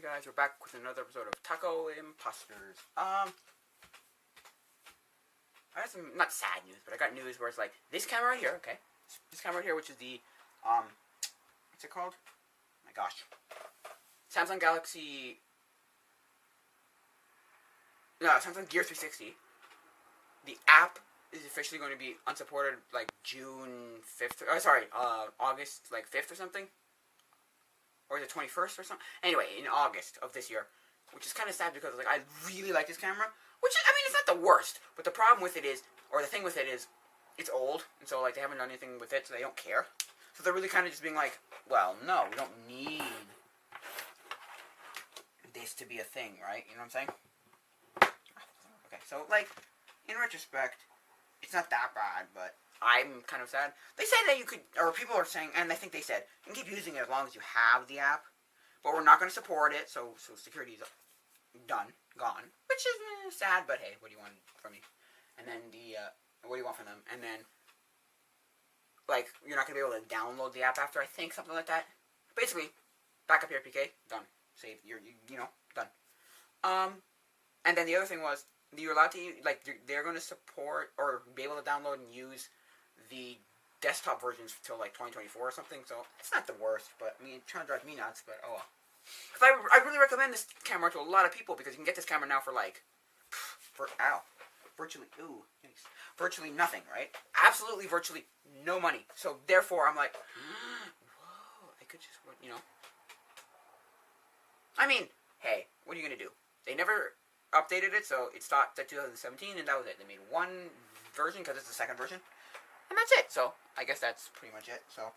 guys, we're back with another episode of Taco Imposters. I have some, not sad news, but I got news where it's like, this camera right here, okay? This camera right here, which is the, what's it called? Oh my gosh. Samsung Gear 360. The app is officially going to be unsupported, like, June 5th, August, like, 5th or something? Or is it 21st or something? Anyway, in August of this year, which is kind of sad because, like, I really like this camera, which, I mean, it's not the worst, but the problem with it is, or the thing with it is, it's old, and so, like, they haven't done anything with it, so they don't care. So they're really kind of just being like, well, no, we don't need this to be a thing, right? You know what I'm saying? Okay, so, like, in retrospect, it's not that bad, but I'm kind of sad. They said that you could, or people are saying, and I think they said, you can keep using it as long as you have the app, but we're not going to support it, so security's gone, which is sad, but hey, what do you want from me? And then what do you want from them? And then, like, you're not going to be able to download the app after, I think, something like that. Basically, back up your APK, done. Save, done. And then the other thing was, you're allowed to, like, they're going to support, or be able to download and use the desktop versions till, like, 2024 or something, so it's not the worst, but, I mean, it's trying to drive me nuts, but, oh well. Because I really recommend this camera to a lot of people, because you can get this camera now for, like, virtually nothing, right? Absolutely, virtually no money. So, therefore, I'm like, whoa, I could just, you know. I mean, hey, what are you going to do? They never updated it, so it stopped at 2017, and that was it. They made one version, because it's the second version, and that's it. So, I guess that's pretty much it, so.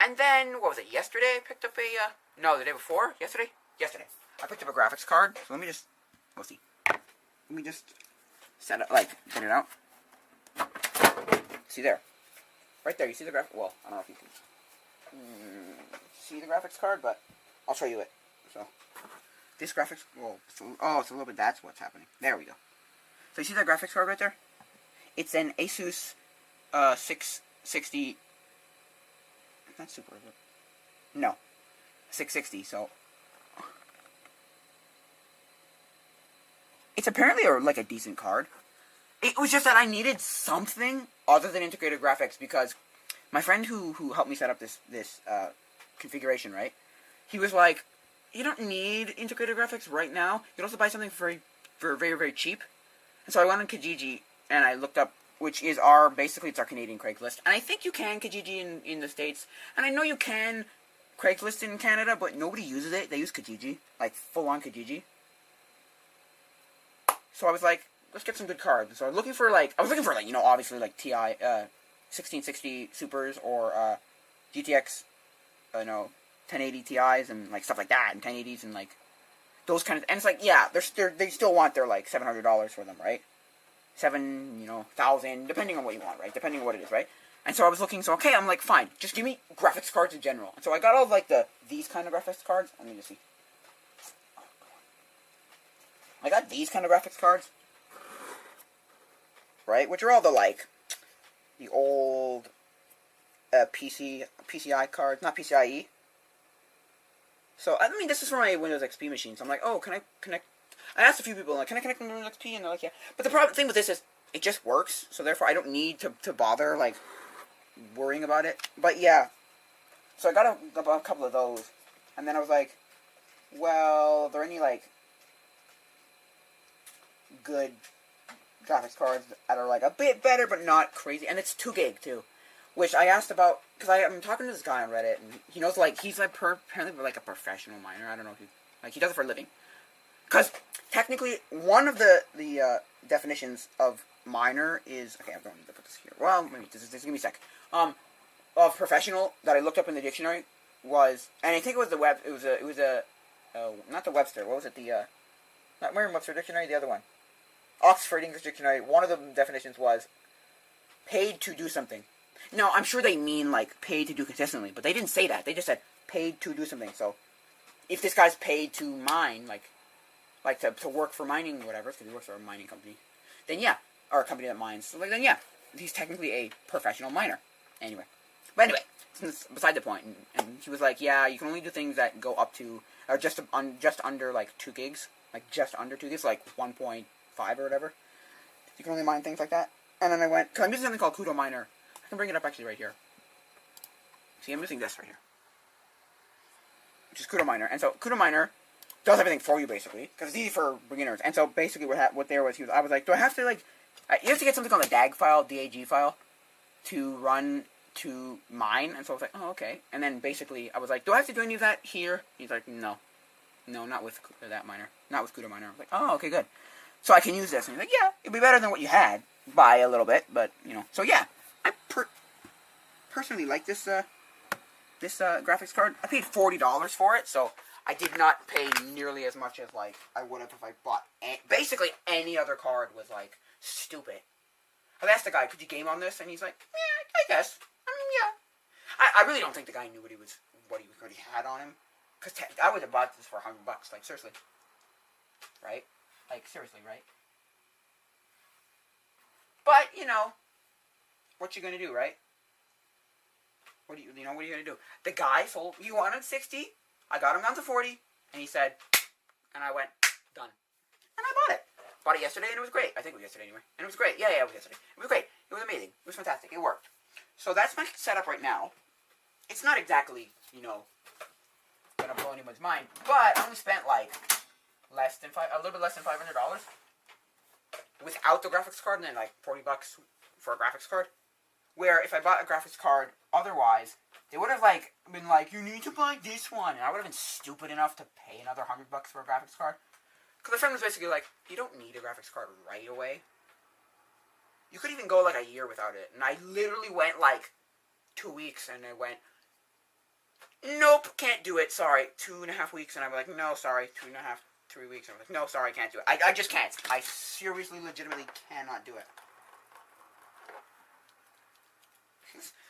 And then, what was it, yesterday I picked up the day before? Yesterday, I picked up a graphics card, so let me just, go see. Let me just set it, like, get it out. See there. Right there, you see the graphics, well, I don't know if you can see the graphics card, but I'll show you it, so. This graphics, it's a little bit, that's what's happening. There we go. So you see that graphics card right there? It's an Asus 660, not Super, no, 660, so. It's apparently like a decent card. It was just that I needed something other than integrated graphics, because my friend who helped me set up this configuration, right? He was like, you don't need integrated graphics right now. You can also buy something for very, very cheap. And so I went on Kijiji, and I looked up, which is basically it's our Canadian Craigslist. And I think you can Kijiji in the States. And I know you can Craigslist in Canada, but nobody uses it. They use Kijiji, like full-on Kijiji. So I was like, let's get some good cards. So I was looking for, you know, obviously, like, TI, 1660 Supers, or, GTX, 1080 Ti's, and, like, stuff like that, and 1080s, and, like, those kind of, and it's like, yeah, they still want their, like, $700 for them, right? $1,000, depending on what you want, right? Depending on what it is, right? And so I was looking, so, okay, I'm like, fine, just give me graphics cards in general. And so I got all of, like, these kind of graphics cards. Let me just see. I got these kind of graphics cards, right? Which are all the old PCI cards, not PCIe. So, I mean, this is for my Windows XP machine, so I'm like, oh, can I connect? I asked a few people, like, can I connect to Windows XP? And they're like, yeah. But the thing with this is, it just works, so therefore I don't need to bother, like, worrying about it. But, yeah. So I got a couple of those, and then I was like, well, are there any, like, good graphics cards that are, like, a bit better, but not crazy? And it's 2 gig, too. Which I asked about, because I'm talking to this guy on Reddit, and he knows, like, he's, like, apparently, like, a professional miner. I don't know if he does it for a living. Because, technically, one of the definitions of miner is, okay, I'm going to put this here. Well, maybe, just give me a sec. Of professional that I looked up in the dictionary was, and I think it was not the Webster, what was it, not Merriam-Webster dictionary, the other one. Oxford English Dictionary, one of the definitions was paid to do something. Now, I'm sure they mean, like, paid to do consistently, but they didn't say that. They just said paid to do something. So, if this guy's paid to mine, like to work for mining or whatever, because he works for a mining company, then yeah, or a company that mines, so, like, then yeah, he's technically a professional miner. Anyway. But anyway, that's beside the point. And he was like, yeah, you can only do things that go up to, or just under, like, 2 gigs. Like, just under 2 gigs, like 1.5 or whatever. You can only mine things like that. And then I went, because I'm using something called Kudo Miner. I can bring it up actually right here. See, I'm using this right here. Which is Kudo Miner. And so, Kudo Miner does everything for you, basically. Because it's easy for beginners. And so, basically, what there was, I was like, do I have to, like, you have to get something called a DAG file, DAG file, to run, to mine. And so I was like, oh, okay. And then, basically, I was like, do I have to do any of that here? He's like, no. No, not with that miner. Not with Kudo Miner. I was like, oh, okay, good. So I can use this. And he's like, yeah, it'd be better than what you had by a little bit. But, you know. So, yeah. I personally like this, graphics card. I paid $40 for it, so I did not pay nearly as much as, like, I would have if I bought basically any other card was, like, stupid. I asked the guy, could you game on this? And he's like, yeah, I guess. I mean, yeah. I really don't think the guy knew what he had on him. Because I would have bought this for $100, like, seriously. Right? Like, seriously, right? But, you know, what you gonna do, right? What are you gonna do? The guy sold, he wanted 60, I got him down to 40, and he said, and I went, done. And I bought it. Bought it yesterday, and it was great. I think it was yesterday anyway. And it was great. Yeah, it was yesterday. It was great. It was amazing. It was fantastic. It worked. So that's my setup right now. It's not exactly, you know, gonna blow anyone's mind, but I only spent like a little bit less than $500 without the graphics card, and then like $40 for a graphics card. Where if I bought a graphics card otherwise, they would have like been like, you need to buy this one, and I would have been stupid enough to pay another $100 for a graphics card. Because my friend was basically like, you don't need a graphics card right away. You could even go like a year without it, and I literally went like 2 weeks, and I went, nope, can't do it, sorry. 2.5 weeks, and I'm like, no, sorry, 2.5, 3 weeks. I'm like, no, sorry, I can't do it. I just can't. I seriously, legitimately cannot do it.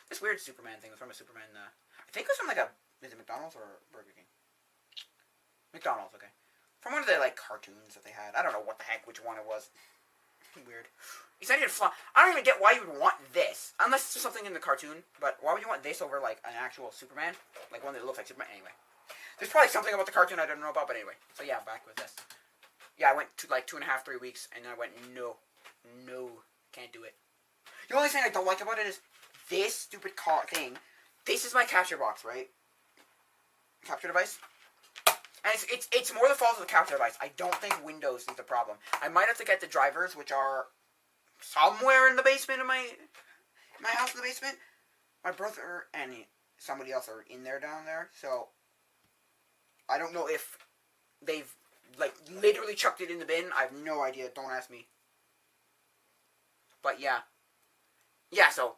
This weird Superman thing was from a Superman, I think it was from like is it McDonald's or Burger King? McDonald's, okay. From one of the, like, cartoons that they had. I don't know what the heck, which one it was. Weird. He said he had fly. I don't even get why you would want this. Unless there's something in the cartoon, but why would you want this over, like, an actual Superman? Like, one that looks like Superman? Anyway. There's probably something about the cartoon I don't know about, but anyway. So, yeah, back with this. Yeah, I went to, like, 2.5, 3 weeks, and I went, no, can't do it. The only thing I don't like about it is this stupid thing. This is my capture box, right? Capture device. And it's more the fault of the capture device. I don't think Windows is the problem. I might have to get the drivers, which are somewhere in the basement of my house in the basement. My brother and somebody else are in there down there, so I don't know if they've, like, literally chucked it in the bin. I have no idea. Don't ask me. But yeah. Yeah, so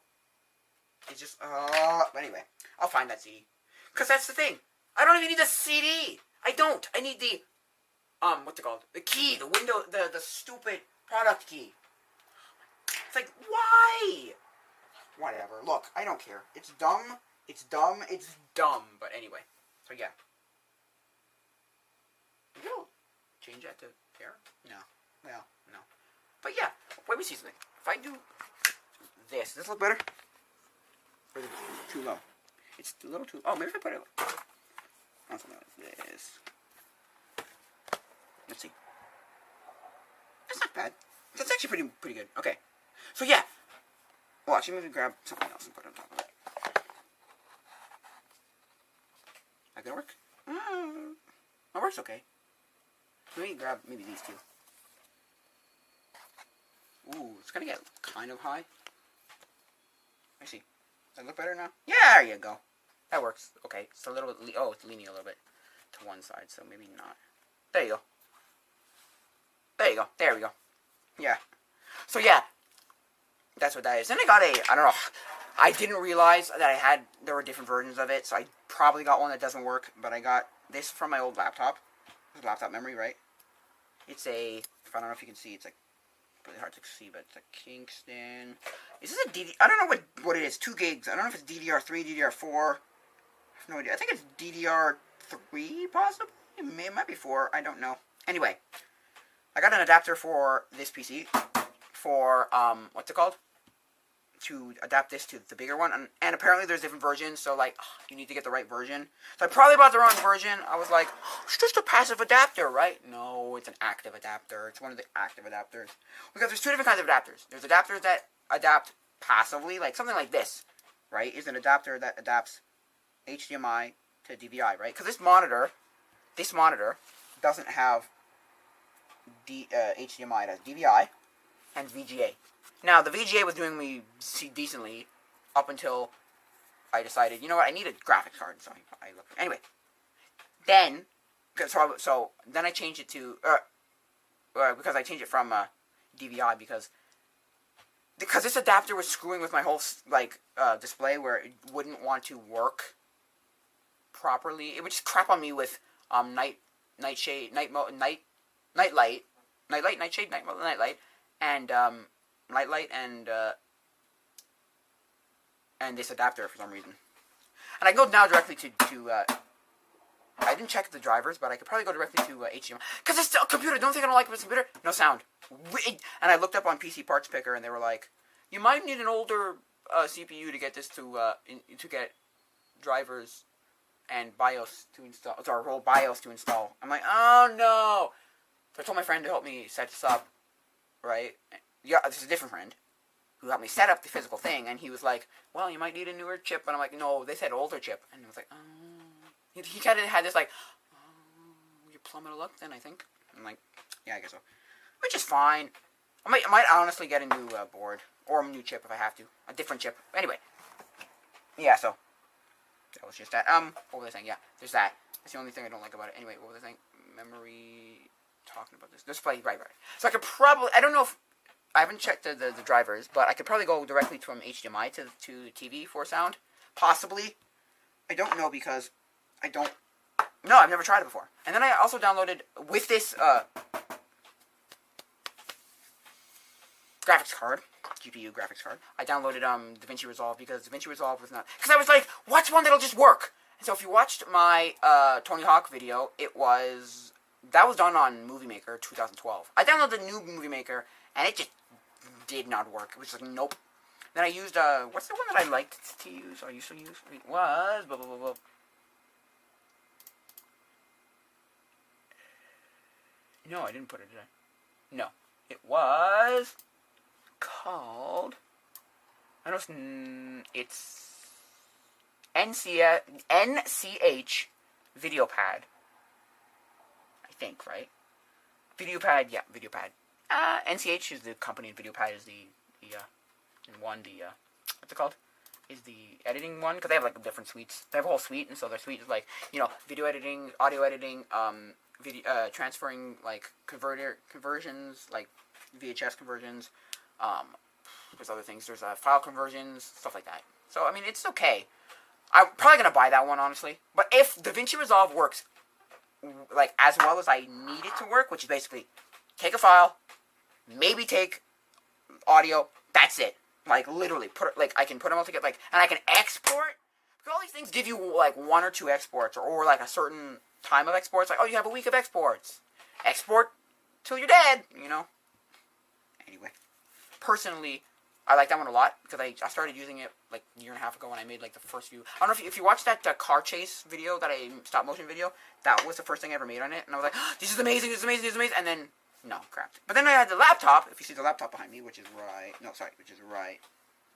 it's just, but anyway, I'll find that CD. Because that's the thing. I don't even need the CD. I don't. I need the, what's it called? The key, the window, the stupid product key. It's like, why? Whatever. Look, I don't care. It's dumb. It's dumb. It's dumb. But anyway. So, yeah. Maybe I'll change that to air? No. Well, no. But, yeah. Let me see something. If I do this, does this look better? Or is it too low? It's a little too... Oh, maybe if I put it on something like this. Let's see. That's not bad. That's actually pretty good. Okay. So, yeah. Well, actually, maybe grab something else and put it on top of it. That gonna work? That works okay. Maybe grab maybe these two. Ooh, it's gonna get kind of high. I see. Does that look better now? Yeah, there you go. That works. Okay, it's a little bit... Oh, it's leaning a little bit to one side, so maybe not. There you go. There you go. There we go. Yeah. So, yeah. That's what that is. Then I got I don't know. I didn't realize that there were different versions of it, so I probably got one that doesn't work, but I got this from my old laptop. This is laptop memory, right? It's I don't know if you can see, it's like really hard to see, but it's a Kingston. Is this a DD? I don't know what it is. 2 gigs. I don't know if it's DDR3, DDR4. I have no idea. I think it's DDR3, possibly. It might be 4. I don't know. Anyway, I got an adapter for this PC for what's it called? to adapt this to the bigger one, and apparently there's different versions, so like, you need to get the right version. So I probably bought the wrong version. I was like, it's just a passive adapter, right? No, it's an active adapter. It's one of the active adapters. Because there's two different kinds of adapters. There's adapters that adapt passively, like something like this, right, is an adapter that adapts HDMI to DVI, right? Because this monitor doesn't have HDMI. It has DVI and VGA. Now, the VGA was doing me decently up until I decided, you know what, I need a graphics card. So I looked. Anyway, then I changed it to because I changed it from DVI because this adapter was screwing with my whole display where it wouldn't want to work properly. It would just crap on me with night shade, night light, and this adapter for some reason. And I can go now directly to I didn't check the drivers, but I could probably go directly to HDMI. Because it's a computer. Don't think I don't like this computer. No sound. And I looked up on PC Parts Picker, and they were like, you might need an older CPU to get this to get drivers and BIOS to install. It's our whole BIOS to install. I'm like, oh no. So I told my friend to help me set this up, right? Yeah, this is a different friend who helped me set up the physical thing, and he was like, well, you might need a newer chip. And I'm like, no, they said older chip. And I was like, oh. He kind of had this like, oh, you're plummet of luck then, I think. I'm like, yeah, I guess so. Which is fine. I might honestly get a new board, or a new chip if I have to. A different chip. Anyway. Yeah, so. That was just that. What was I saying? Yeah, there's that. That's the only thing I don't like about it. Anyway, what was I saying? Memory, talking about this. Display, right. So I could probably, I don't know if, I haven't checked the drivers, but I could probably go directly from HDMI to TV for sound. Possibly. I don't know because no, I've never tried it before. And then I also downloaded, with this graphics card, GPU graphics card, I downloaded DaVinci Resolve because DaVinci Resolve was not, because I was like, what's one that'll just work? And so if you watched my Tony Hawk video, that was done on Movie Maker 2012. I downloaded the new Movie Maker, and it just did not work. It was like, nope. Then I used, what's the one that I liked to use, or I used to use? It was, blah, blah, blah, blah. No, I didn't put it, did I? No. It was called, I don't know, it's NCH VideoPad. I think, right? VideoPad, yeah, VideoPad. NCH is the company, and VideoPad is the what's it called? Is the editing one, because they have like different suites. They have a whole suite, and so their suite is like, video editing, audio editing, transferring like conversions, like VHS conversions. There's other things. There's file conversions, stuff like that. So I mean, it's okay. I'm probably gonna buy that one, honestly. But if DaVinci Resolve works like as well as I need it to work, which is basically take a file, maybe take audio, that's it. Like literally, I can put them all together, and I can export. Because all these things give you like 1 or 2 exports, or like a certain time of exports. Like, oh, you have a week of exports. Export till you're dead. Anyway, personally, I like that one a lot because I started using it like a year and a half ago when I made like the first few. I don't know if you watched that car chase video, stop motion video. That was the first thing I ever made on it, and I was like, oh, this is amazing, this is amazing, this is amazing. And then no, crap. But then I had the laptop. If you see the laptop behind me, which is right.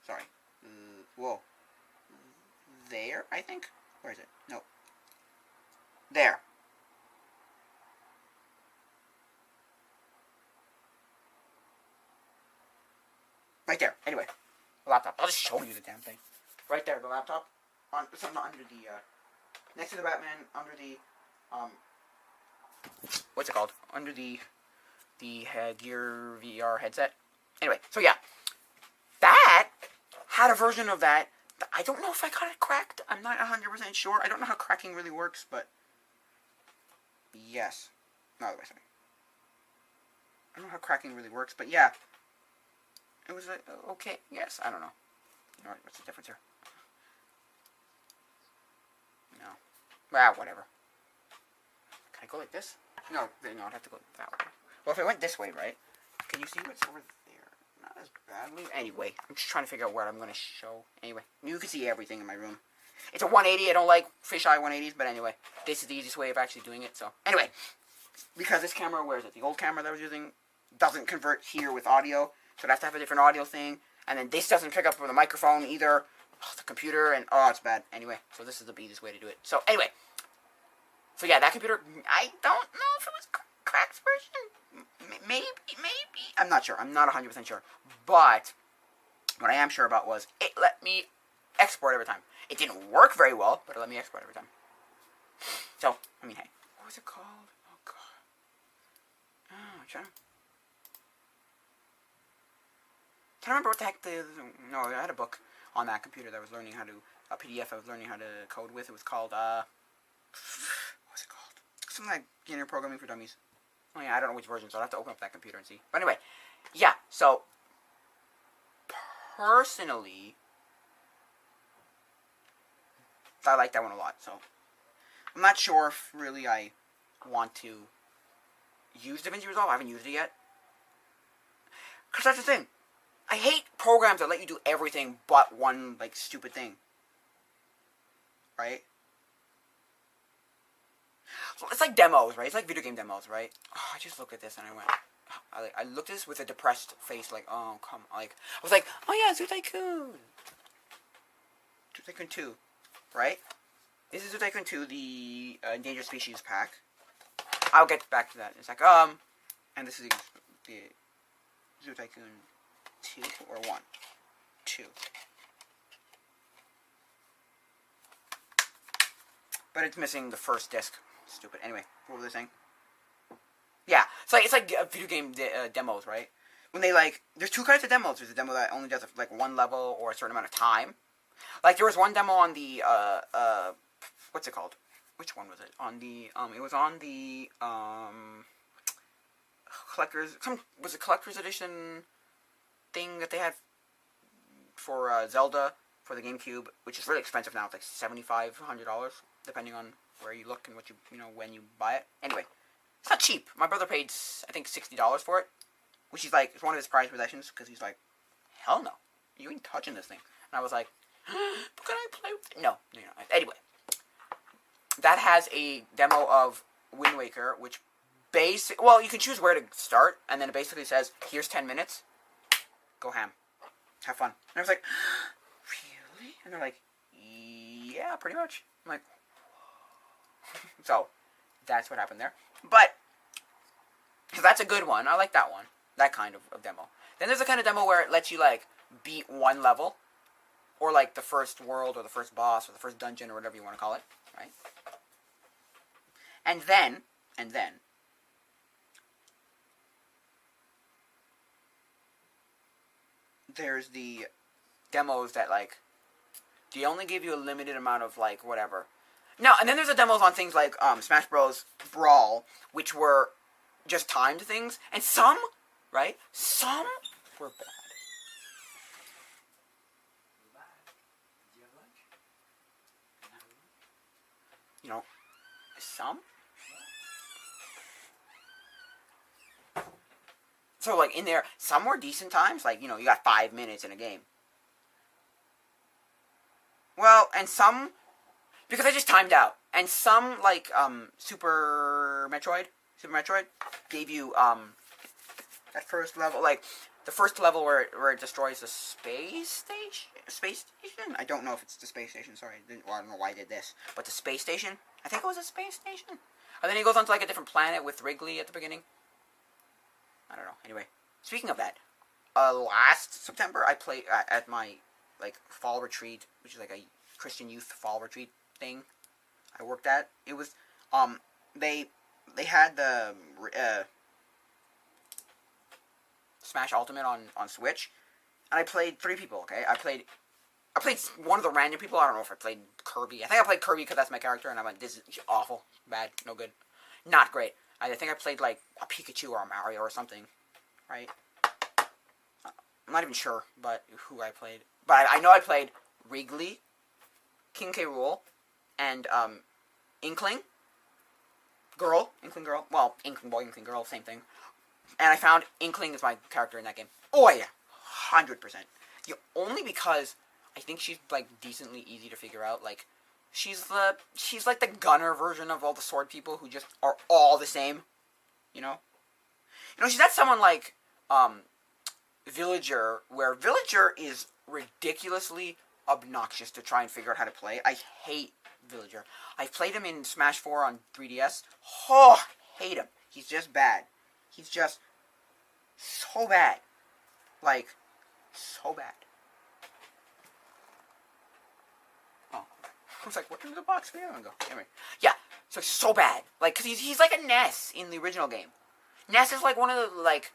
Sorry. Whoa. There, I think. Where is it? No. There. Right there. Anyway, the laptop. I'll just show you the damn thing. Right there, the laptop. Something under the, next to the Batman, under the, what's it called? Under the Gear VR headset. Anyway, so yeah. That had a version of that. I don't know if I got it cracked. I'm not 100% sure. I don't know how cracking really works, but yes. No, other way, sorry. I don't know how cracking really works, but yeah. It was okay. Yes, I don't know. What's the difference here? No. Well, whatever. Can I go like this? No, I'd have to go that way. Well, if I went this way, right? Can you see what's over there? not as badly. Anyway, I'm just trying to figure out what I'm going to show. Anyway, you can see everything in my room. It's a 180. I don't like fisheye 180s, but anyway, this is the easiest way of actually doing it. So anyway, because this camera, where is it? The old camera that I was using doesn't convert here with audio, so I have to have a different audio thing. And then this doesn't pick up with the microphone either. Oh, the computer, and oh, it's bad. Anyway, so this is the easiest way to do it. So anyway, so yeah, that computer, I don't know if it was cracked version. Maybe. I'm not sure. I'm not 100% sure. But what I am sure about was it let me export every time. It didn't work very well, but it let me export every time. So, I mean, hey, what was it called? Oh, God. Oh, I'm trying to remember what the heck no, I had a book on that computer that I was learning how to, a PDF I was learning how to code with. It was called, what was it called? Something like Beginner Programming for Dummies. Oh yeah, I don't know which version, so I'll have to open up that computer and see. But anyway, yeah, so, personally, I like that one a lot, so, I'm not sure if really I want to use DaVinci Resolve. I haven't used it yet. Because that's the thing. I hate programs that let you do everything but one, like, stupid thing. Right? So it's like demos, right? It's like video game demos, right? Oh, I just looked at this and I went... I looked at this with a depressed face, like, oh, come... Like, I was like, oh yeah, Zoo Tycoon! Zoo Tycoon 2, right? This is Zoo Tycoon 2, the Endangered Species pack. I'll get back to that in a sec. And this is the Zoo Tycoon 2 or 1. 2. But it's missing the first disc. Stupid. Anyway, what was I saying? Yeah, it's like video game demos, right? When they there's two kinds of demos. There's a demo that only does like one level or a certain amount of time. Like there was one demo on the what's it called? Which one was it? On the it was on the collector's edition thing that they had for Zelda for the GameCube, which is really expensive now. It's like $7,500 depending on where you look and what when you buy it. Anyway, it's not cheap. My brother paid I think $60 for it, which is like it's one of his prized possessions because he's like, hell no, you ain't touching this thing. And I was like, but can I play with it? No. Anyway, that has a demo of Wind Waker, which well, you can choose where to start, and then it basically says, here's 10 minutes, go ham, have fun. And I was like, really? And they're like, yeah, pretty much. I'm like, so, that's what happened there. But, so that's a good one. I like that one. That kind of demo. Then there's a kind of demo where it lets you, beat one level. Or, the first world, or the first boss, or the first dungeon, or whatever you want to call it. Right? And then, there's the demos that, they only give you a limited amount of, whatever. No, and then there's the demos on things like Smash Bros. Brawl, which were just timed things, and some, right? Some were bad. Some? So, in there, some were decent times, you got 5 minutes in a game. Well, and some... Because I just timed out. And some, Super Metroid gave you, that first level, the first level where it destroys the space station? I don't know if it's the space station, sorry. I don't know why I did this. But the space station? I think it was a space station. And then he goes on to, a different planet with Wrigley at the beginning. I don't know. Anyway, speaking of that, last September, I played at my, fall retreat, which is, a Christian youth fall retreat thing I worked at. It was they had the Smash Ultimate on Switch, and I played 3 people. Okay, I played one of the random people. I don't know if I played Kirby. I think I played Kirby because that's my character, and I went, this is awful, bad, no good, not great. I think I played a Pikachu or a Mario or something, right? I'm not even sure, but who I played. But I know I played Wrigley, King K. Rool, and Inkling Girl. Well, Inkling Boy, Inkling Girl, same thing. And I found Inkling is my character in that game. Oh yeah, 100%. Only because I think she's like decently easy to figure out. Like, she's like the gunner version of all the sword people who just are all the same. You know, she's not someone like Villager, where Villager is ridiculously obnoxious to try and figure out how to play. I hate Villager. I've played him in Smash 4 on 3DS. Oh, hate him. He's just bad. He's just so bad. Like, so bad. Oh. I was like, where did the box go? Anyway. Yeah, so bad. Like, because he's like a Ness in the original game. Ness is like one of the, like,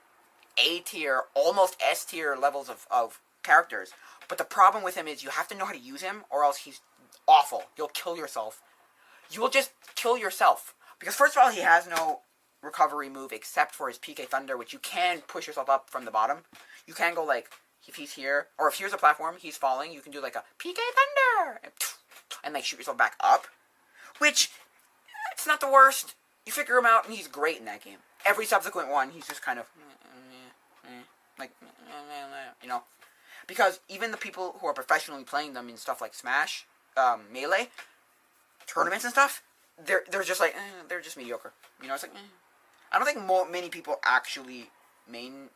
A-tier, almost S-tier levels of characters. But the problem with him is you have to know how to use him, or else he's awful. You'll kill yourself. You will just kill yourself. Because first of all, he has no recovery move except for his PK Thunder, which you can push yourself up from the bottom. You can go like, if he's here, or if here's a platform, he's falling, you can do like a PK Thunder! And like shoot yourself back up. Which, it's not the worst. You figure him out and he's great in that game. Every subsequent one, he's just kind of, like, you know. Because even the people who are professionally playing them in stuff like Smash, Melee, tournaments and stuff, they're just like, they're just mediocre. You know, it's like, I don't think many people actually main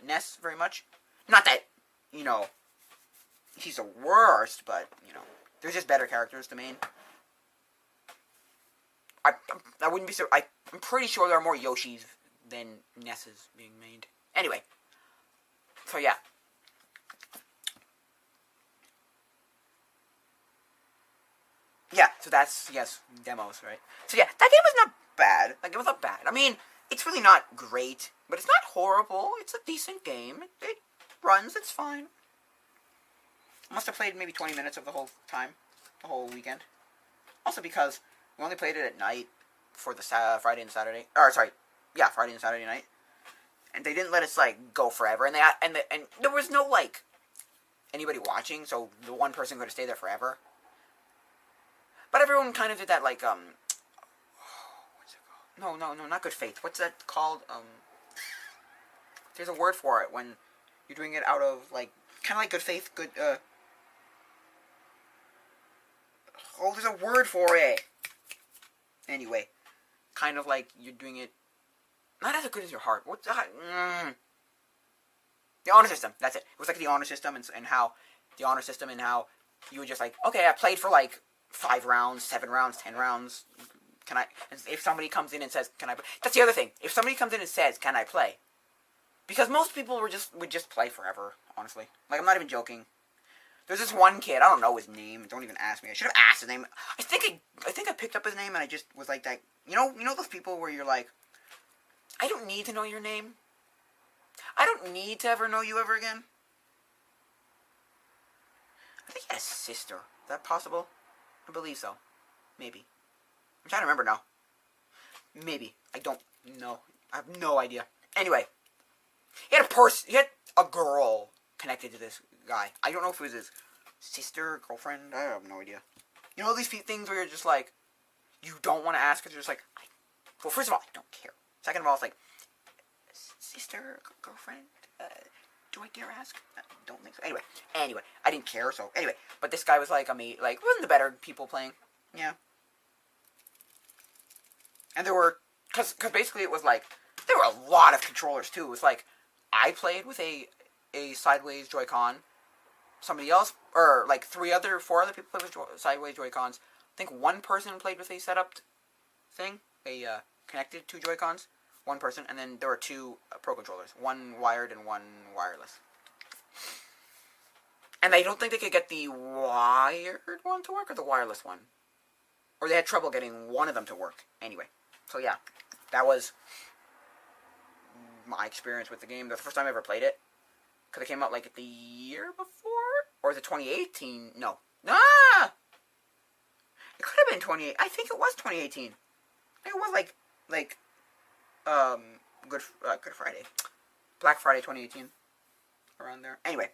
Ness very much. Not that, you know, he's the worst, but, you know, there's just better characters to main. I wouldn't be so, I'm pretty sure there are more Yoshis than Nesses being made. Anyway, so yeah. Yeah, so that's, yes, demos, right? So yeah, that game was not bad. Like, it was not bad. I mean, it's really not great, but it's not horrible. It's a decent game. It runs, it's fine. I must have played maybe 20 minutes of the whole time, the whole weekend. Also because we only played it at night for the Friday and Saturday, Friday and Saturday night. And they didn't let us, like, go forever. And there was no, like, anybody watching, so the one person could have stayed there forever. But everyone kind of did that, like, what's it called? No, not good faith. What's that called? There's a word for it when you're doing it out of, like, kind of like good faith, there's a word for it. Anyway, kind of like you're doing it not as good as your heart. What's that? The honor system. That's it. It was like the honor system and how you were just like, okay, I played for like 5 rounds, 7 rounds, 10 rounds. Can I? If somebody comes in and says, "Can I?" That's the other thing. If somebody comes in and says, "Can I play?" Because most people would just play forever. Honestly, like I'm not even joking. There's this one kid. I don't know his name. Don't even ask me. I should have asked his name. I think I picked up his name and I just was like that. You know those people where you're like, I don't need to know your name. I don't need to ever know you ever again. I think he had a sister. Is that possible? I believe so. Maybe. I'm trying to remember now. Maybe. I don't know. I have no idea. Anyway. He had a girl connected to this guy. I don't know if it was his sister, girlfriend. I have no idea. You know these things where you're just like, you don't want to ask because you're just like, well, first of all, I don't care. Second of all, it's like, sister, girlfriend, do I dare ask? Don't think so. Anyway, I didn't care, so anyway. But this guy was like, wasn't the better people playing. Yeah. And there were, because basically it was like, there were a lot of controllers too. It was like, I played with a sideways Joy-Con. Somebody else, or like 4 other people played with sideways Joy-Cons. I think one person played with a setup thing, connected 2 Joy-Cons. One person, and then there were 2 Pro Controllers. One wired and one wireless. And I don't think they could get the wired one to work, or the wireless one. Or they had trouble getting one of them to work. Anyway, so yeah, that was my experience with the game. That's the first time I ever played it. Because it came out like the year before? Or is it 2018? No. Ah! It could have been 2018. I think it was 2018. I think it was like Good Friday. Black Friday 2018. Around there. Anyway.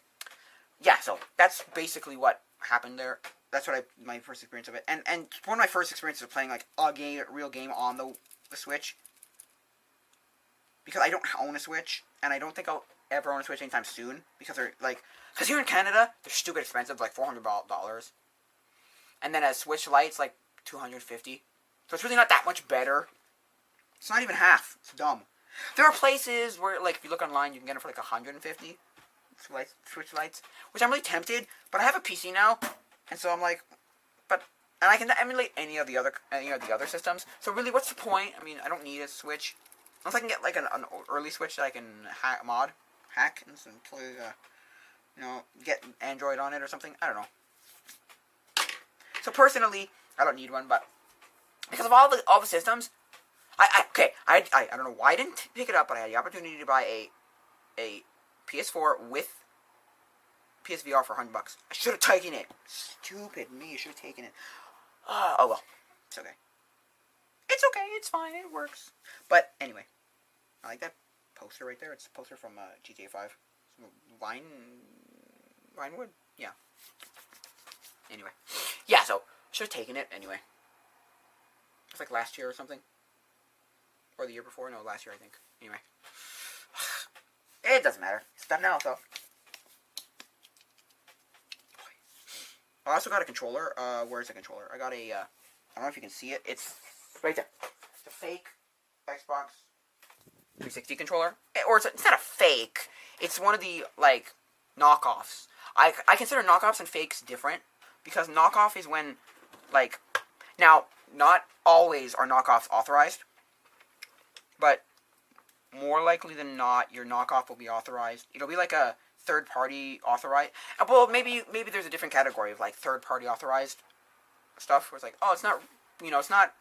Yeah, so that's basically what happened there. That's what my first experience of it. And one of my first experiences of playing like a real game on the Switch. Because I don't own a Switch, and I don't think ever own a Switch anytime soon because they're like, because here in Canada they're stupid expensive, like $400, and then a Switch Lite's like $250. So it's really not that much better. It's not even half. It's dumb. There are places where, like, if you look online, you can get them for like $150 Switch Lites, which I'm really tempted. But I have a PC now, and so I'm like, and I can emulate any of the other systems. So really, what's the point? I mean, I don't need a Switch unless I can get like an early Switch that I can hack, and simply, get Android on it or something. I don't know. So personally, I don't need one, but because of all the systems, I don't know why I didn't pick it up, but I had the opportunity to buy a PS4 with PSVR for $100. I should have taken it. Stupid me. I should have taken it. Oh well. It's okay. It's okay. It's fine. It works. But anyway, I like that poster right there. It's a poster from GTA 5. Vinewood? Yeah. Anyway. Yeah, so I should have taken it anyway. It was like last year or something. Or the year before. No, last year I think. Anyway. It doesn't matter. It's done now, so. I also got a controller. Where's the controller? I got a, I don't know if you can see it. It's right there. It's a fake Xbox 360 controller. Or it's not a fake. It's one of the, like, knockoffs. I consider knockoffs and fakes different. Because knockoff is when, like, now, not always are knockoffs authorized. But more likely than not, your knockoff will be authorized. It'll be like a third-party authorized. Well, maybe there's a different category of like third-party authorized stuff where it's like, oh, it's not, it's not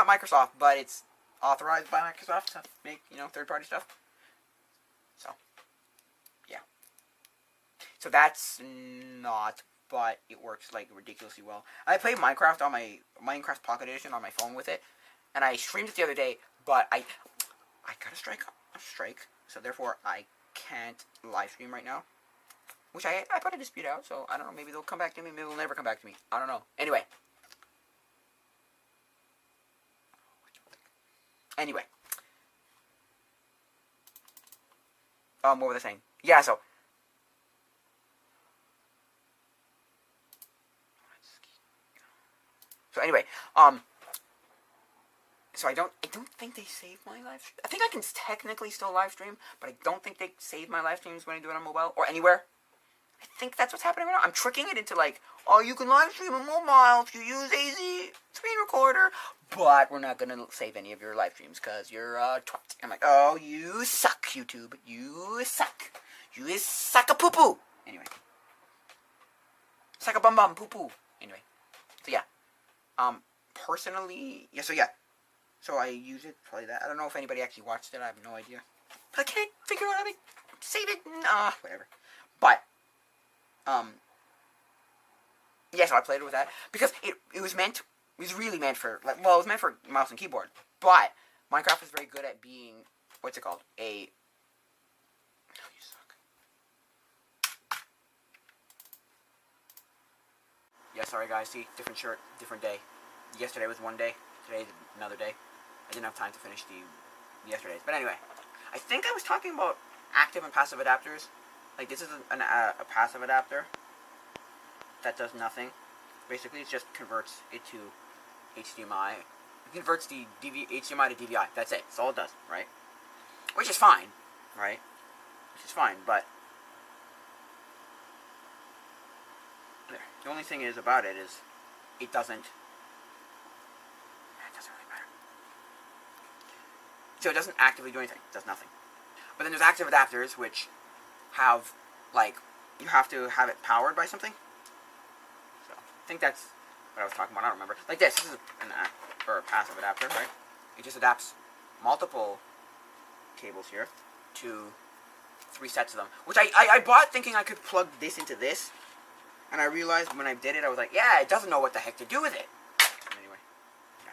Microsoft, but it's authorized by Microsoft to make, third-party stuff. So, yeah. So that's not, but it works like ridiculously well. I played Minecraft on my Minecraft Pocket Edition on my phone with it, and I streamed it the other day, but I got a strike, so therefore I can't live stream right now, which I put a dispute out, so I don't know, maybe they'll come back to me, maybe they'll never come back to me, I don't know. Anyway, what was I saying? Yeah, so anyway, so I don't think they save my live stream. I think I can technically still live stream, but I don't think they save my live streams when I do it on mobile or anywhere. I think that's what's happening right now. I'm tricking it into like, oh, you can live stream on mobile if you use AZ screen recorder, but we're not gonna save any of your live streams because you're a twat. I'm like, oh, you suck, YouTube. You suck. You suck a poo poo. Anyway, suck a bum bum poo poo. Anyway, so yeah. Personally, yeah. So I use it to play that. I don't know if anybody actually watched it. I have no idea. I can't figure out how to save it. Nah, whatever. But, yeah, so I played it with that. Because it was really meant for, like, well, it was meant for mouse and keyboard. But, Minecraft is very good at being, what's it called? Oh, you suck. Yeah, sorry guys, see, different shirt, different day. Yesterday was one day, today's another day. I didn't have time to finish the yesterday's. But anyway, I think I was talking about active and passive adapters. Like, this is a passive adapter that does nothing. Basically, it just converts it to HDMI. It converts the HDMI to DVI. That's it. That's all it does, right? Which is fine, right? Which is fine, but there. The only thing is about it is it doesn't really matter. So it doesn't actively do anything. It does nothing. But then there's active adapters, which have, like, you have to have it powered by something. So I think that's what I was talking about. I don't remember. Like this is a passive adapter, right? It just adapts multiple cables here to 3 sets of them. Which I bought thinking I could plug this into this. And I realized when I did it, I was like, yeah, it doesn't know what the heck to do with it. Anyway, yeah.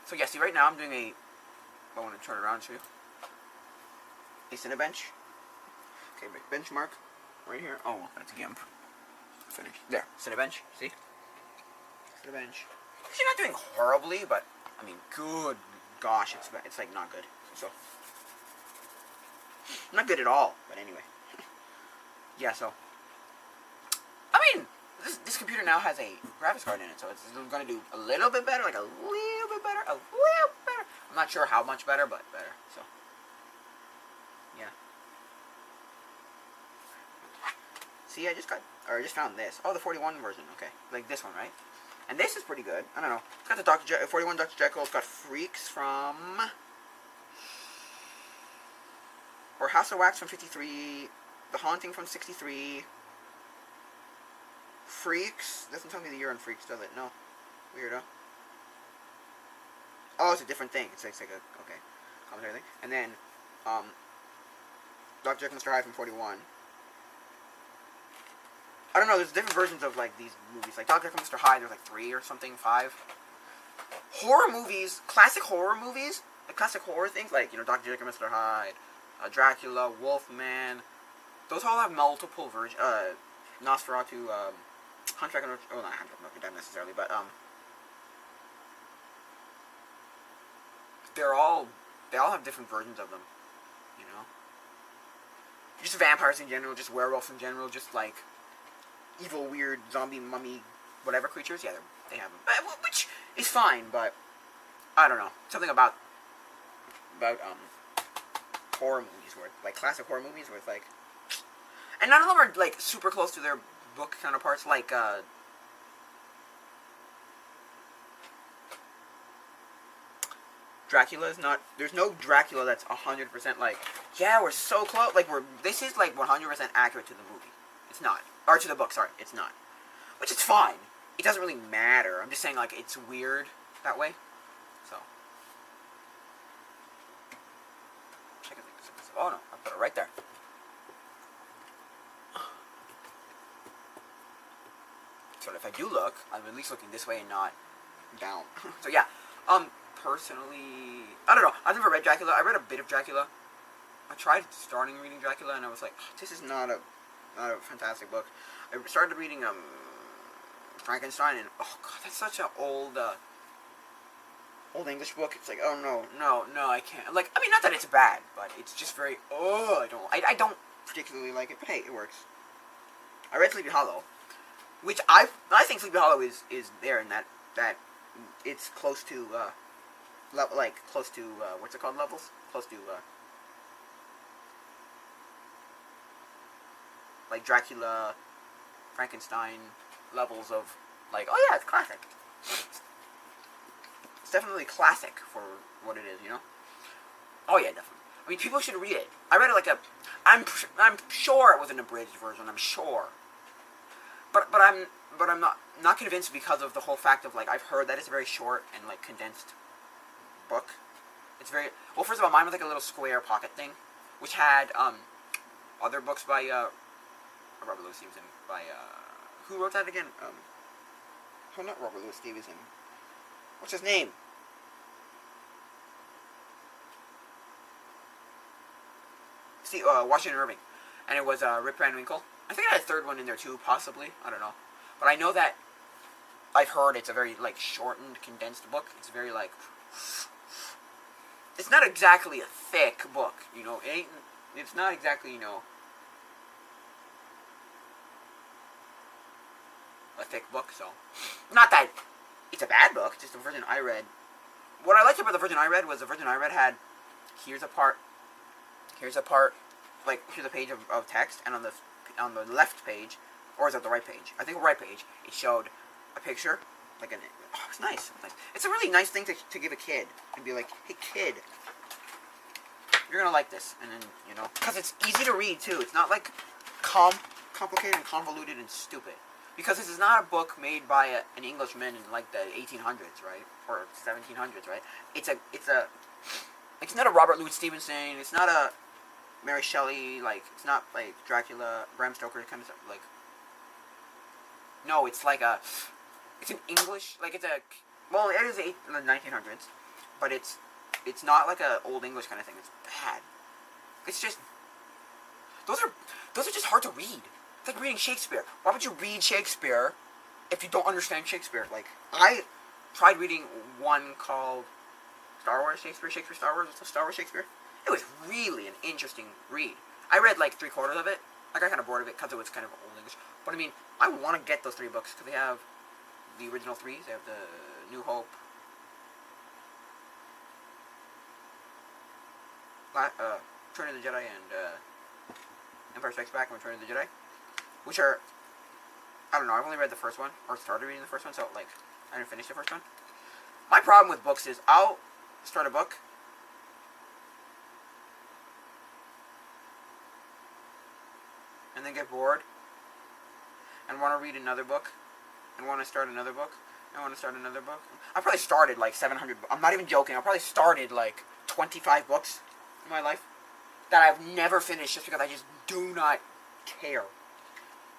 So yeah, see, right now I'm doing I want to turn it around to a Cinebench. Okay, benchmark right here. Oh, that's a GIMP. Finished. There, Cinebench. See? Cinebench. She's not doing horribly, but I mean, good gosh, it's like not good. So I'm not good at all, but anyway. Yeah, so. I mean, this computer now has a graphics card in it, so it's going to do a little bit better, like a little bit better, a little better. I'm not sure how much better, but better, so. Yeah. See, I just found this. Oh, the 41 version, okay. Like this one, right? And this is pretty good. I don't know. It's got the 41 Dr. Jekyll. It's got Freaks from... or House of Wax from 53. The Haunting from 63. Freaks. Doesn't tell me the year on Freaks, does it? No. Weirdo. Oh, it's a different thing. It's like a... okay. Commentary thing. And then, Dr. Jekyll and Mr. Hyde from 41. I don't know, there's different versions of, like, these movies. Like, Dr. Jekyll and Mr. Hyde, there's, like, 3 or something, 5. Horror movies, classic horror movies, the classic horror things, like, you know, Dr. Jekyll and Mr. Hyde, Dracula, Wolfman, those all have multiple versions, Nosferatu, Hunt Dragon, oh, not Hunt Dragon necessarily, but, they all have different versions of them, you know? Just vampires in general, just werewolves in general, just, like, evil, weird, zombie, mummy, whatever creatures, yeah, they have them. Which is fine, but I don't know. Something about horror movies, where like classic horror movies, where it's like, and none of them are like super close to their book counterparts. Like Dracula is not. There's no Dracula that's 100% like, yeah, we're so close. Like this is like 100% accurate to the movie. It's not. Or to the book, sorry, it's not. Which is fine. It doesn't really matter. I'm just saying, like, it's weird that way. So. Check it. Oh, no. I put it right there. So if I do look, I'm at least looking this way and not down. So, yeah. Personally, I don't know. I've never read Dracula. I read a bit of Dracula. I tried starting reading Dracula, and I was like, this is not a fantastic book. I started reading Frankenstein, and oh god, that's such an old English book. It's like, oh no, I can't. Like, I mean, not that it's bad, but it's just very I don't particularly like it. But hey, it works. I read Sleepy Hollow, which I think Sleepy Hollow is there in that it's close to close to what's it called, levels, close to like Dracula, Frankenstein levels of, like, oh yeah, it's classic. It's definitely classic for what it is, you know? Oh yeah, definitely. I mean, people should read it. I read it like I'm sure it was an abridged version, I'm sure. But I'm not convinced because of the whole fact of, like, I've heard that it's a very short and, like, condensed book. It's very, well, first of all, mine was like a little square pocket thing, which had, other books by, Robert Louis Stevenson, by, who wrote that again? Oh, not Robert Louis Stevenson. What's his name? See, Washington Irving. And it was, Rip Van Winkle. I think I had a third one in there too, possibly. I don't know. But I know that I've heard it's a very, like, shortened, condensed book. It's very, like, it's not exactly a thick book, you know? It's not exactly, you know, a thick book, so. Not that it's a bad book, just the version I read. What I liked about the version I read was the version I read had, here's a part, like, here's a page of text, and on the left page, or is it the right page? I think the right page, it showed a picture, like it was nice. It's a really nice thing to give a kid, and be like, hey kid, you're gonna like this, and then, you know, because it's easy to read too. It's not like complicated and convoluted and stupid. Because this is not a book made by an Englishman in, like, the 1800s, right, or 1700s, right? It's not a Robert Louis Stevenson. It's not a Mary Shelley. Like, it's not like Dracula, Bram Stoker kind of stuff. Like, no, it's like it's an English, like, it's a, well, it is the 1900s, but it's not like a old English kind of thing. It's bad. It's just, those are just hard to read. It's like reading Shakespeare. Why would you read Shakespeare if you don't understand Shakespeare? Like, I tried reading one called Star Wars Shakespeare, Star Wars Shakespeare, It was really an interesting read. I read like 3/4 of it. I got kind of bored of it because it was kind of old English. But I mean, I want to get those 3 books because they have the original 3s. They have the New Hope, Return of the Jedi, and Empire Strikes Back and Return of the Jedi, which are, I don't know, I've only read the first one, or started reading the first one, so like, I didn't finish the first one. My problem with books is, I'll start a book, and then get bored, and want to read another book, and want to start another book, and want to start another book. I probably started like 700, I'm not even joking, I probably started like 25 books in my life that I've never finished just because I just do not care.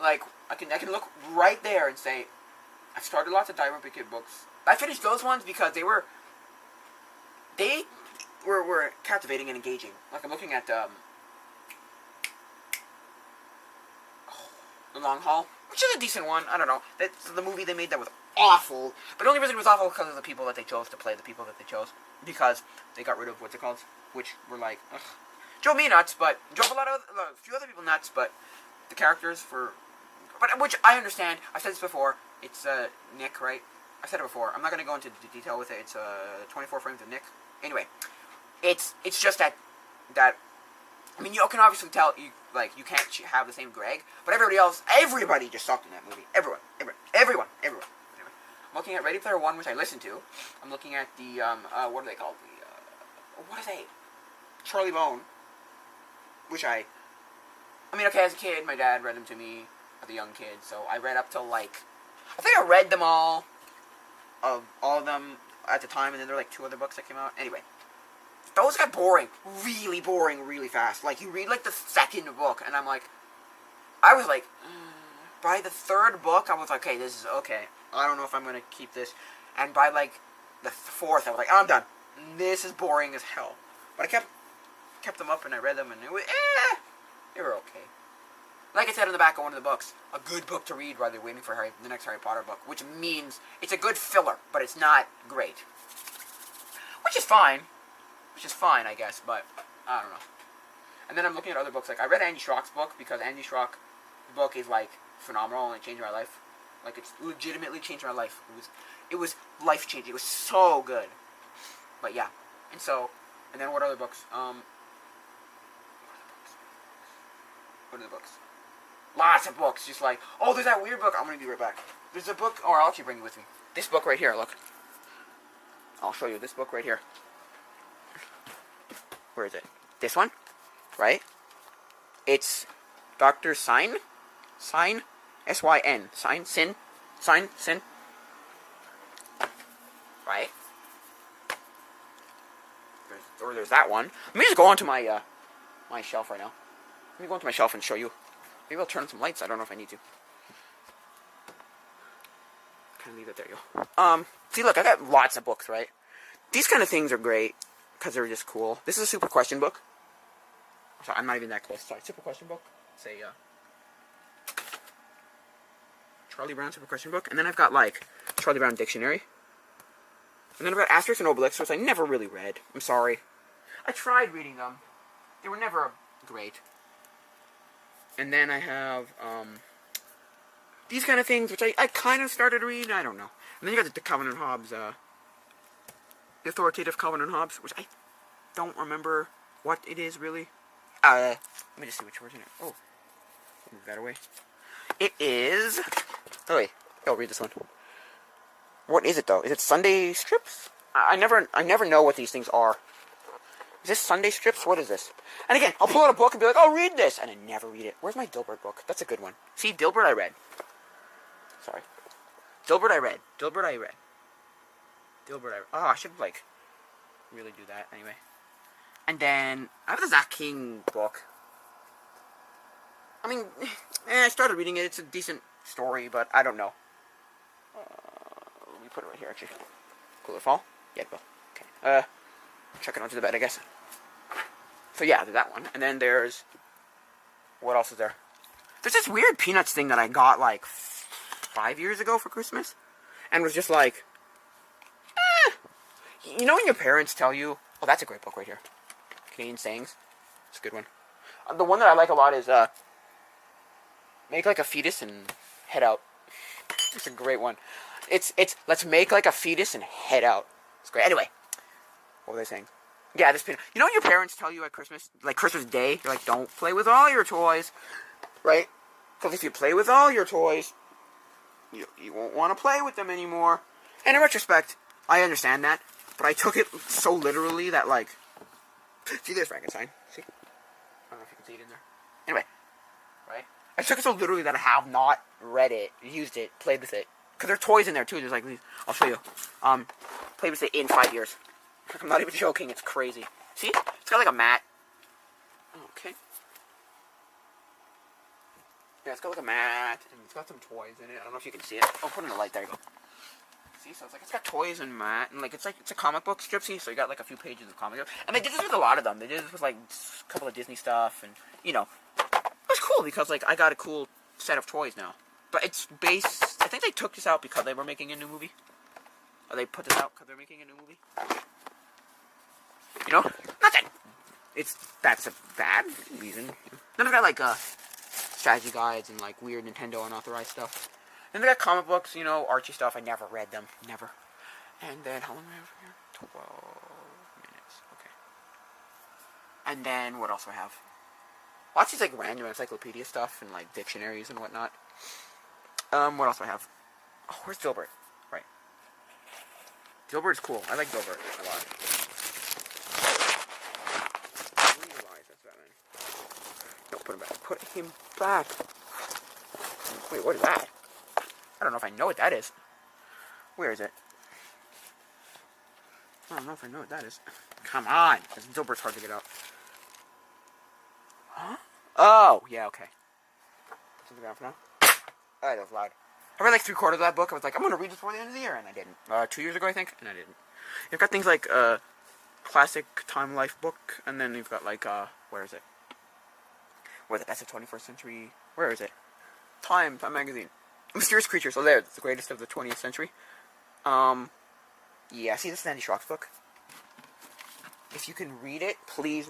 Like, I can look right there and say, I've started lots of Diamond Kid books. I finished those ones because they were captivating and engaging. Like, I'm looking at The Long Haul, which is a decent one. I don't know. That's the movie they made that was awful. But the only reason it was awful was because of the people that they chose to play the people that they chose. Because they got rid of, what's it called? Which were like, ugh. Drove me nuts, but drove a few other people nuts, but the characters but which I understand. I've said this before. It's Nick, right? I've said it before. I'm not going to go into detail with it. It's 24 frames of Nick. Anyway, it's just that I mean, you can obviously tell you can't have the same Greg, but everybody just sucked in that movie. Everyone. Anyway, I'm looking at Ready Player One, which I listened to. I'm looking at the what are they called? What are they? Charlie Bone, which I mean, okay, as a kid, my dad read them to me as a young kid, so I read up till like, I think I read them all of them at the time, and then there were like 2 other books that came out. Anyway, those got boring really fast. Like, you read like the 2nd book, and I was like, by the 3rd book, I was like, okay, this is okay. I don't know if I'm gonna keep this. And by like the 4th, I was like, I'm done. This is boring as hell. But I kept them up, and I read them, and it was, they were okay. Like I said on the back of one of the books, a good book to read while you're waiting for the next Harry Potter book, which means it's a good filler, but it's not great. Which is fine, I guess, but I don't know. And then I'm looking at other books. Like, I read Andy Schrock's book because Andy Schrock's book is like phenomenal and it changed my life. Like, it's legitimately changed my life. It was life changing. It was so good. But yeah, and then what other books? What are the books? Lots of books. Just like, oh, there's that weird book. I'm gonna be right back. There's a book, or I'll actually bring it with me. This book right here. Look. I'll show you this book right here. Where is it? This one, right? It's Dr. Syn, S-Y-N, Sin, right? There's that one. Let me just go onto my my shelf right now. Let me go onto my shelf and show you. Maybe I'll turn on some lights. I don't know if I need to. Kind of leave it there, yo. See, look, I got lots of books, right? These kind of things are great because they're just cool. This is a super question book. Sorry, I'm not even that close. Sorry, super question book. It's a Charlie Brown super question book, and then I've got like Charlie Brown dictionary, and then I've got Asterix and Obelix, which I never really read. I'm sorry. I tried reading them. They were never great. And then I have these kind of things, which I kind of started to read. I don't know. And then you got the Calvin and Hobbes, the authoritative Calvin and Hobbes, which I don't remember what it is really. Let me just see which version it is. Oh, move that away. It is. Oh wait, I'll read this one. What is it though? Is it Sunday strips? I never know what these things are. Is this Sunday strips? What is this? And again, I'll pull out a book and be like, oh, read this! And I never read it. Where's my Dilbert book? That's a good one. See, Dilbert I read. Sorry. Dilbert I read. Oh, I should, like, really do that anyway. And then, I have the Zach King book. I mean, I started reading it. It's a decent story, but I don't know. Let me put it right here, actually. Will it fall? Yeah, it will. Okay. Chuck it onto the bed, I guess. So yeah, there's that one. And then there's... What else is there? There's this weird Peanuts thing that I got, like, 5 years ago for Christmas. And was just like... You know when your parents tell you... Oh, that's a great book right here. Canadian sayings. It's a good one. The one that I like a lot is make like a fetus and head out. It's a great one. It's let's make like a fetus and head out. It's great. Anyway, what were they saying? Yeah, this pin. You know what your parents tell you at Christmas, like Christmas Day, you're like, don't play with all your toys, right? Because if you play with all your toys, you won't want to play with them anymore. And in retrospect, I understand that, but I took it so literally that, like, see, there's Frankenstein. See? I don't know if you can see it in there. Anyway, right? I took it so literally that I have not read it, used it, played with it. Because there are toys in there, too. There's, like, these. I'll show you. Played with it in 5 years. I'm not even joking. It's crazy. See? It's got, like, a mat. Okay. Yeah, it's got, like, a mat, and it's got some toys in it. I don't know if you can see it. Oh, put in the light. There you go. See? So, it's got toys and mat, and, like, it's a comic book strip, see? So, you got, like, a few pages of comic book. And they did this with a lot of them. They did this with, like, a couple of Disney stuff, and, you know. It was cool, because, like, I got a cool set of toys now. But it's based... I think they took this out because they were making a new movie. Or they put this out because they're making a new movie. You know? Not that... That's a bad reason. Then they've got, like, strategy guides and, like, weird Nintendo unauthorized stuff. Then they got comic books, you know, Archie stuff. I never read them. Never. And then, how long do I have here? 12 minutes. Okay. And then, what else do I have? Lots of, like, random encyclopedia stuff and, like, dictionaries and whatnot. What else do I have? Oh, where's Dilbert? Right. Dilbert's cool. I like Dilbert a lot. No, put him back. Put him back. Wait, what is that? I don't know if I know what that is. Where is it? I don't know if I know what that is. Come on. Dilbert's hard to get out. Huh? Oh, yeah, okay. Put something down for now. Oh, that was loud. I read like 3/4 of that book. I was like, I'm going to read this before the end of the year, and I didn't. 2 years ago, I think, and I didn't. You've got things like classic Time Life book, and then you've got like, where is it? Where that's the 21st century. Where is it? Time magazine. Mysterious Creatures. So there, it's the greatest of the 20th century. Yeah, see, this is Andy Schrock's book. If you can read it, please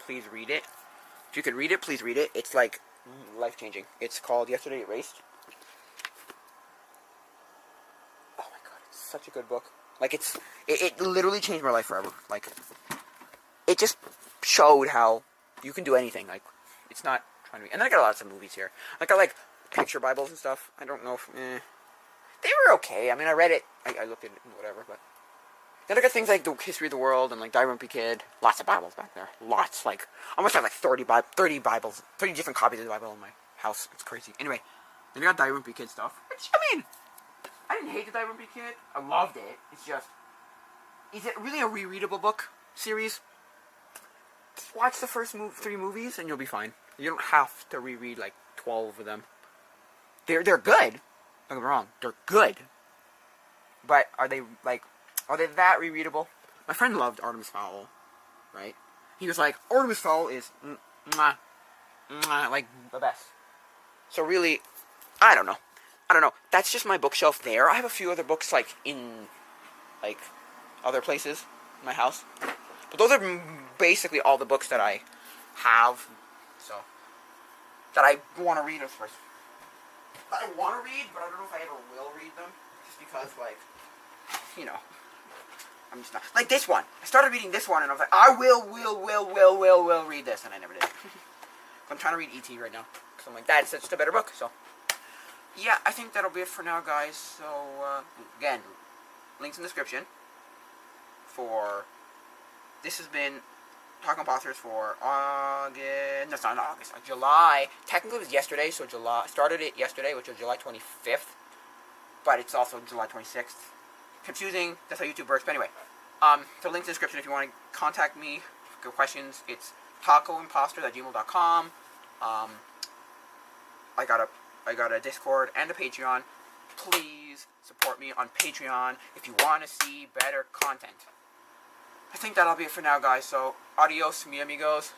read it. If you can read it, please read it. It's like life-changing. It's called Yesterday Erased. Oh my god, it's such a good book. Like, it literally changed my life forever. Like, it just showed how you can do anything. Like, it's not trying to be... And then I got lots of movies here. I got, like, picture Bibles and stuff. I don't know if... They were okay. I mean, I read it. I looked at it and whatever, but... Then I got things like the History of the World and, like, Die Wimpy Kid. Lots of Bibles back there. Lots. Like, I almost have, like, 30 Bibles. 30 different copies of the Bible in my house. It's crazy. Anyway, then I got Die Wimpy Kid stuff. Which, I mean... I didn't hate the Die Wimpy Kid. I loved it. It's just... Is it really a rereadable book series? Just watch the first 3 movies and you'll be fine. You don't have to reread, like, 12 of them. They're good. Don't get me wrong. They're good. But are they, like... Are they that rereadable? My friend loved Artemis Fowl, right? He was like, Artemis Fowl is, like, the best. So really, I don't know. That's just my bookshelf there. I have a few other books, like, in, like, other places in my house. But those are basically all the books that I have, so, that I want to read at first. That I want to read, but I don't know if I ever will read them. Just because, like, you know... I'm just not... Like this one. I started reading this one, and I was like, I will read this, and I never did. I'm trying to read E.T. right now. Because I'm like, that's just a better book, so... Yeah, I think that'll be it for now, guys. So, again, links in the description for... This has been Talking Imposters for August... No, it's not August. July. Technically, it was yesterday, so July... Started it yesterday, which was July 25th. But it's also July 26th. Confusing, that's how YouTube works, but anyway, so links in the description if you want to contact me, for questions. It's tacoimposters@gmail.com. I got a Discord and a Patreon. Please support me on Patreon if you want to see better content. I think that'll be it for now, guys, so adios, mi amigos.